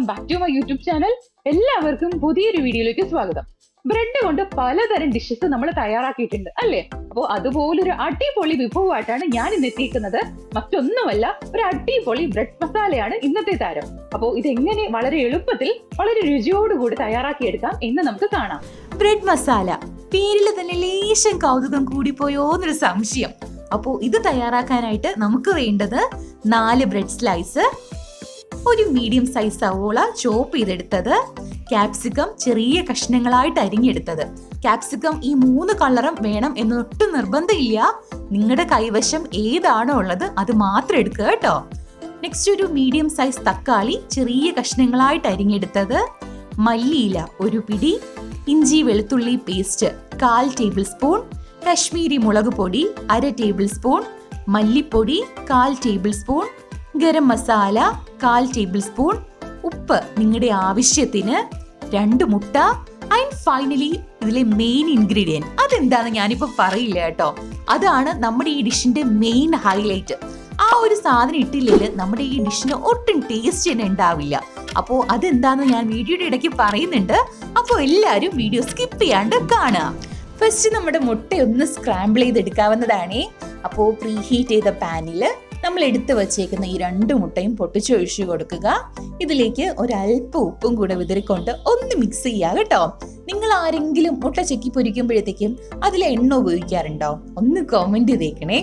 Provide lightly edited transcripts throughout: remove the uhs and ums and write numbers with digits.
Back to my YouTube channel. എല്ലാവർക്കും പുതിയൊരു വീഡിയോയിലേക്ക് സ്വാഗതം. ബ്രെഡ് കൊണ്ട് പലതരം ഡിഷസ് നമ്മൾ തയ്യാറാക്കിയിട്ടുണ്ട് അല്ലേ? അപ്പോൾ അതുപോലൊരു അടിപൊളി വിഭവമായിട്ടാണ് ഞാൻ ഇന്ന് എത്തിയിരിക്കുന്നത്. മറ്റൊന്നുമല്ല, ഒരു അടിപൊളി ബ്രെഡ് മസാലയാണ് ഇന്നത്തെ താരം. അപ്പോൾ ഇതെങ്ങനെ വളരെ എളുപ്പത്തിൽ വളരെ രുചിയോടുകൂടി തയ്യാറാക്കിയെടുക്കാം എന്ന് നമുക്ക് കാണാം. ബ്രെഡ് മസാല പേരിൽ തന്നെ ലേശം കൗതുകം കൂടിപ്പോയോ എന്നൊരു സംശയം. അപ്പോൾ ഇത് തയ്യാറാക്കാനായിട്ട് നമുക്ക് വേണ്ടത് 4 ബ്രെഡ് സ്ലൈസ്, ഒരു മീഡിയം സൈസ് സവോള ചോപ്പ് ചെയ്തെടുത്തത്, ക്യാപ്സിക്കം ചെറിയ കഷ്ണങ്ങളായിട്ട് അരിഞ്ഞെടുത്തത്. ക്യാപ്സിക്കം ഈ 3 കളറും വേണം എന്നൊട്ടും നിർബന്ധമില്ല. നിങ്ങളുടെ കൈവശം ഏതാണോ ഉള്ളത് അത് മാത്രം എടുക്കുക കേട്ടോ. നെക്സ്റ്റ് ഒരു മീഡിയം സൈസ് തക്കാളി ചെറിയ കഷ്ണങ്ങളായിട്ട് അരിഞ്ഞെടുത്തത്, മല്ലിയില 1 പിടി, ഇഞ്ചി വെളുത്തുള്ളി പേസ്റ്റ് 1/4 ടേബിൾ സ്പൂൺ, കശ്മീരി മുളക് പൊടി 1/2 ടേബിൾ സ്പൂൺ, മല്ലിപ്പൊടി 1/4 table spoon, garam masala 1/4 table spoon, ഉപ്പ് നിങ്ങളുടെ ആവശ്യത്തിന്, 2 മുട്ട, ആൻഡ് ഫൈനലി ഇതിലെ മെയിൻ ഇൻഗ്രീഡിയൻറ്റ് അതെന്താന്ന് ഞാനിപ്പോൾ പറയില്ല കേട്ടോ. അതാണ് നമ്മുടെ ഈ ഡിഷിന്റെ മെയിൻ ഹൈലൈറ്റ്. ആ ഒരു സാധനം ഇട്ടില്ലെങ്കിൽ നമ്മുടെ ഈ ഡിഷിന് ഒട്ടും ടേസ്റ്റ് തന്നെ ഉണ്ടാവില്ല. അപ്പോൾ അതെന്താന്ന് ഞാൻ വീഡിയോയുടെ ഇടയ്ക്ക് പറയുന്നുണ്ട്. അപ്പോൾ എല്ലാവരും വീഡിയോ സ്കിപ്പ് ചെയ്യാണ്ട് കാണുക. ഫസ്റ്റ് നമ്മുടെ മുട്ട ഒന്ന് സ്ക്രാമ്പിൾ ചെയ്തെടുക്കാവുന്നതാണേ. അപ്പോൾ പ്രീ ഹീറ്റ് ചെയ്ത പാനിൽ നമ്മൾ എടുത്തു വച്ചേക്കുന്ന ഈ 2 മുട്ടയും പൊട്ടിച്ചൊഴിച്ചു കൊടുക്കുക. ഇതിലേക്ക് ഒരല്പം ഉപ്പും കൂടെ വിതറിക്കൊണ്ട് ഒന്ന് മിക്സ് ചെയ്യുക കേട്ടോ. നിങ്ങൾ ആരെങ്കിലും മുട്ട ചെക്കി പൊരിക്കുമ്പോഴത്തേക്കും അതിൽ എണ്ണ ഉപയോഗിക്കാറുണ്ടോ? ഒന്ന് കമന്റ് ചെയ്തേക്കണേ.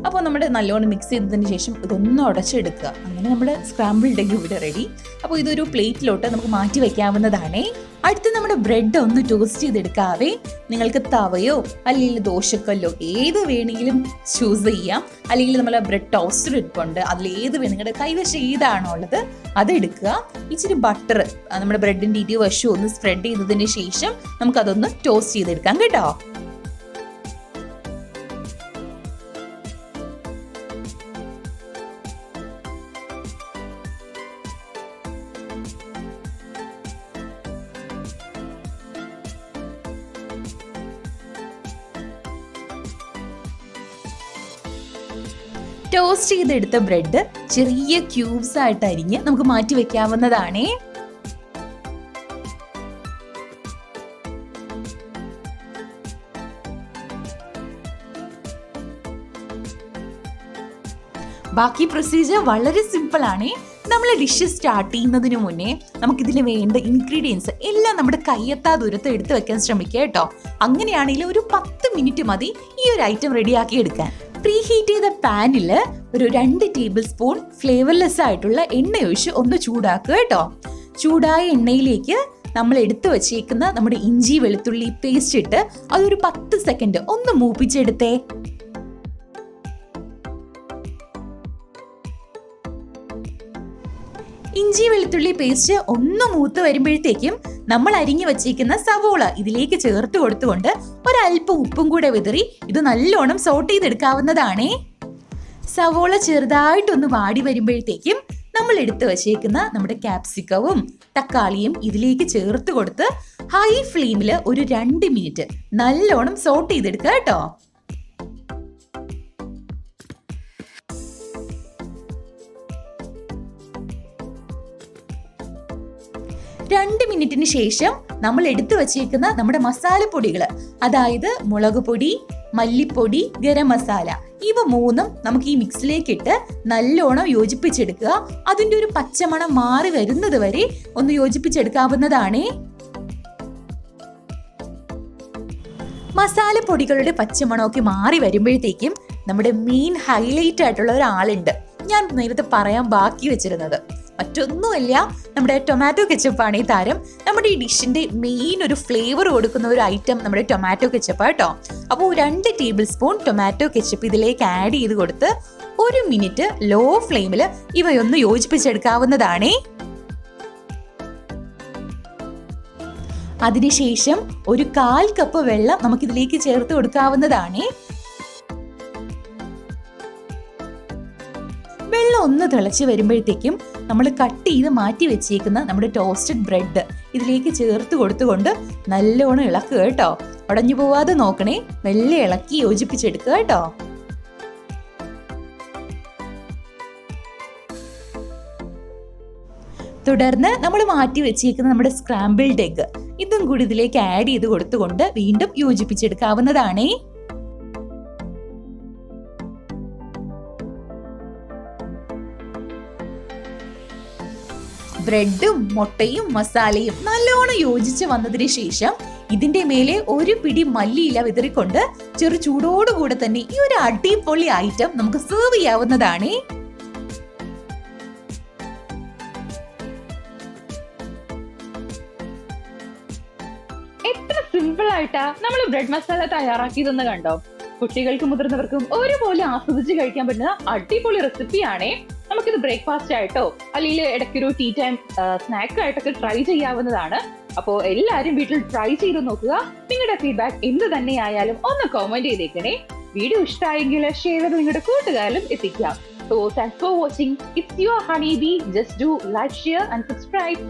അപ്പോൾ നമ്മുടെ നല്ലോണം മിക്സ് ചെയ്തതിന് ശേഷം ഇതൊന്ന് ഉടച്ചെടുക്കുക. അങ്ങനെ നമ്മുടെ സ്ക്രാമ്പിൾഡ് എഗ് ഇവിടെ റെഡി. അപ്പോൾ ഇതൊരു പ്ലേറ്റിലോട്ട് നമുക്ക് മാറ്റി വയ്ക്കാവുന്നതാണേ. അടുത്ത് നമ്മുടെ ബ്രെഡ് ഒന്ന് ടോസ്റ്റ് ചെയ്തെടുക്കാവേ. നിങ്ങൾക്ക് തവയോ അല്ലെങ്കിൽ ദോശക്കല്ലോ ഏത് വേണമെങ്കിലും ചൂസ് ചെയ്യാം. അല്ലെങ്കിൽ നമ്മൾ ബ്രെഡ് ടോസ്റ്റർ ഇരിപ്പുണ്ട്, അതിലേത് വേണം നിങ്ങളുടെ കൈവശം ഏതാണോ ഉള്ളത് അതെടുക്കുക. ഇച്ചിരി ബട്ടർ നമ്മുടെ ബ്രെഡിന്റെ ഇരുവശവും ഒന്ന് സ്പ്രെഡ് ചെയ്തതിന് ശേഷം നമുക്കതൊന്ന് ടോസ്റ്റ് ചെയ്തെടുക്കാം കേട്ടോ. ടോസ്റ്റ് ചെയ്തെടുത്ത ബ്രെഡ് ചെറിയ ക്യൂബ്സ് ആയിട്ട് അരിഞ്ഞ് നമുക്ക് മാറ്റി വെക്കാവുന്നതാണേ. ബാക്കി പ്രൊസീജിയർ വളരെ സിമ്പിൾ ആണേ. നമ്മൾ ഡിഷ് സ്റ്റാർട്ട് ചെയ്യുന്നതിന് മുന്നേ നമുക്കിതിന് വേണ്ട ഇൻഗ്രീഡിയൻസ് എല്ലാം നമ്മുടെ കയ്യെത്താ ദൂരത്ത് എടുത്ത് വെക്കാൻ ശ്രമിക്കുക കേട്ടോ. അങ്ങനെയാണെങ്കിൽ ഒരു 10 മിനിറ്റ് മതി ഈ ഒരു ഐറ്റം റെഡിയാക്കി എടുക്കാൻ. പ്രീ ഹീറ്റ് ചെയ്ത പാനിൽ ഒരു 2 ടേബിൾ സ്പൂൺ ഫ്ലേവർലെസ് ആയിട്ടുള്ള എണ്ണ ഒഴിച്ച് ഒന്ന് ചൂടാക്കുക കേട്ടോ. ചൂടായ എണ്ണയിലേക്ക് നമ്മൾ എടുത്തു വച്ചേക്കുന്ന നമ്മുടെ ഇഞ്ചി വെളുത്തുള്ളി പേസ്റ്റ് ഇട്ട് അതൊരു 10 സെക്കൻഡ് ഒന്ന് മൂപ്പിച്ചെടുത്തേ. ഇഞ്ചി വെളുത്തുള്ളി പേസ്റ്റ് ഒന്ന് മൂത്ത് വരുമ്പോഴത്തേക്കും നമ്മൾ അരിഞ്ഞു വച്ചിരിക്കുന്ന സവോള ഇതിലേക്ക് ചേർത്ത് കൊടുത്തുകൊണ്ട് ഒരല്പം ഉപ്പും കൂടെ വിതറി ഇത് നല്ലോണം സോട്ട് ചെയ്തെടുക്കാവുന്നതാണേ. സവോള ചെറുതായിട്ടൊന്ന് വാടി വരുമ്പോഴത്തേക്കും നമ്മൾ എടുത്തു വച്ചേക്കുന്ന നമ്മുടെ ക്യാപ്സിക്കവും തക്കാളിയും ഇതിലേക്ക് ചേർത്ത് കൊടുത്ത് ഹൈ ഫ്ലെയിമിൽ ഒരു 2 മിനിറ്റ് നല്ലോണം സോട്ട് ചെയ്തെടുക്കുക കേട്ടോ. 2 മിനിറ്റിന് ശേഷം നമ്മൾ എടുത്തു വച്ചേക്കുന്ന നമ്മുടെ മസാലപ്പൊടികൾ, അതായത് മുളക് പൊടി, മല്ലിപ്പൊടി, ഗരം മസാല, ഇവ 3ഉം നമുക്ക് ഈ മിക്സിലേക്ക് ഇട്ട് നല്ലോണം യോജിപ്പിച്ചെടുക്കുക. അതിൻ്റെ ഒരു പച്ചമണം മാറി വരുന്നത് വരെ ഒന്ന് യോജിപ്പിച്ചെടുക്കാവുന്നതാണേ. മസാലപ്പൊടികളുടെ പച്ചമണമൊക്കെ മാറി വരുമ്പോഴത്തേക്കും നമ്മുടെ മെയിൻ ഹൈലൈറ്റ് ആയിട്ടുള്ള ഒരാളുണ്ട്, ഞാൻ നേരത്തെ പറയാൻ ബാക്കി വെച്ചിരുന്നത്. മറ്റൊന്നുമല്ല, നമ്മുടെ ടൊമാറ്റോ കെച്ചപ്പാണ് ഈ താരം. നമ്മുടെ ഈ ഡിഷിന്റെ മെയിൻ ഒരു ഫ്ലേവർ കൊടുക്കുന്ന ഒരു ഐറ്റം നമ്മുടെ ടൊമാറ്റോ കെച്ചപ്പ് കേട്ടോ. അപ്പോൾ 2 ടേബിൾ സ്പൂൺ ടൊമാറ്റോ കെച്ചപ്പ് ഇതിലേക്ക് ആഡ് ചെയ്ത് കൊടുത്ത് 1 മിനിറ്റ് ലോ ഫ്ലെയിമിൽ ഇവയൊന്ന് യോജിപ്പിച്ചെടുക്കാവുന്നതാണേ. അതിനുശേഷം ഒരു 1/4 കപ്പ് വെള്ളം നമുക്കിതിലേക്ക് ചേർത്ത് കൊടുക്കാവുന്നതാണേ. വെള്ളം ഒന്ന് തിളച്ച് വരുമ്പോഴത്തേക്കും നമ്മൾ കട്ട് ചെയ്ത് മാറ്റി വെച്ചേക്കുന്ന നമ്മുടെ ടോസ്റ്റഡ് ബ്രെഡ് ഇതിലേക്ക് ചേർത്ത് കൊടുത്തുകൊണ്ട് നല്ലോണം ഇളക്കുക കേട്ടോ. ഉടഞ്ഞു പോവാതെ നോക്കണേ, മെല്ലെ ഇളക്കി യോജിപ്പിച്ചെടുക്കുക കേട്ടോ. തുടർന്ന് നമ്മൾ മാറ്റി വെച്ചേക്കുന്ന നമ്മുടെ സ്ക്രാമ്പിൾഡ് എഗ് ഇതും കൂടി ഇതിലേക്ക് ആഡ് ചെയ്ത് കൊടുത്തുകൊണ്ട് വീണ്ടും യോജിപ്പിച്ചെടുക്കാവുന്നതാണേ. ബ്രെഡും മുട്ടയും മസാലയും നല്ലോണം യോജിച്ച് വന്നതിന് ശേഷം ഇതിന്റെ മേലെ ഒരു പിടി മല്ലിയില വിതറിക്കൊണ്ട് ചെറു ചൂടോടുകൂടെ തന്നെ ഈ ഒരു അടിപൊളി ഐറ്റം നമുക്ക് സെർവ് ചെയ്യാവുന്നതാണ്. എത്ര സിമ്പിൾ ആയിട്ടാ നമ്മൾ ബ്രെഡ് മസാല തയ്യാറാക്കിയതെന്ന് കണ്ടോ? കുട്ടികൾക്കും മുതിർന്നവർക്കും ഒരുപോലെ ആസ്വദിച്ച് കഴിക്കാൻ പറ്റുന്ന അടിപൊളി റെസിപ്പിയാണേ. നമുക്കിത് ബ്രേക്ക്ഫാസ്റ്റ് ആയിട്ടോ അല്ലെങ്കിൽ ഇടയ്ക്കൊരു ടീ ടൈം സ്നാക്ക് ആയിട്ടൊക്കെ ട്രൈ ചെയ്യാവുന്നതാണ്. അപ്പോൾ എല്ലാവരും വീട്ടിൽ ട്രൈ ചെയ്ത് നോക്കുക. നിങ്ങളുടെ ഫീഡ്ബാക്ക് എന്ത് തന്നെയായാലും ഒന്ന് കമന്റ് ചെയ്തേക്കണേ. വീഡിയോ ഇഷ്ടമായെങ്കിൽ ഷെയർ ചെയ്ത് നിങ്ങളുടെ കൂട്ടുകാരിലും എത്തിക്കാം. So thanks for watching. It's your Honeybee. Just do like, share and subscribe.